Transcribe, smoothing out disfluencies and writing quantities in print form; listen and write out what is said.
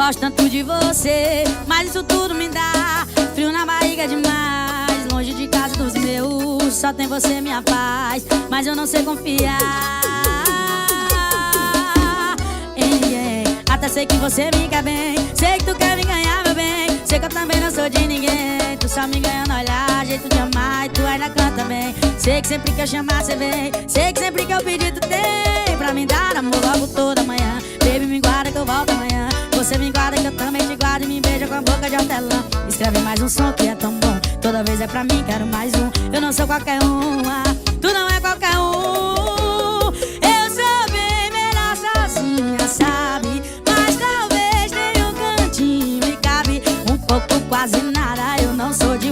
gosto tanto de você, mas isso tudo me dá frio na barriga demais. Longe de casa dos meus, só tem você minha paz. Mas eu não sei confiar em ninguém. Até sei que você me quer bem, sei que tu quer me ganhar, meu bem. Sei que eu também não sou de ninguém. Tu só me ganha no olhar, jeito de amar, e tu ainda canta bem. Sei que sempre que eu chamar cê vem, sei que sempre que eu pedir tu tem. Pra me dar amor logo toda manhã. Baby, me guarda que eu volto amanhã. Você me guarda que eu também te guardo, e me beija com a boca de hortelã. Escreve mais um som que é tão bom, toda vez é pra mim, quero mais um. Eu não sou qualquer um, tu não é qualquer um. Eu sou bem melhor sozinha, sabe? Mas talvez tenha um cantinho me cabe um pouco, quase nada. Eu não sou de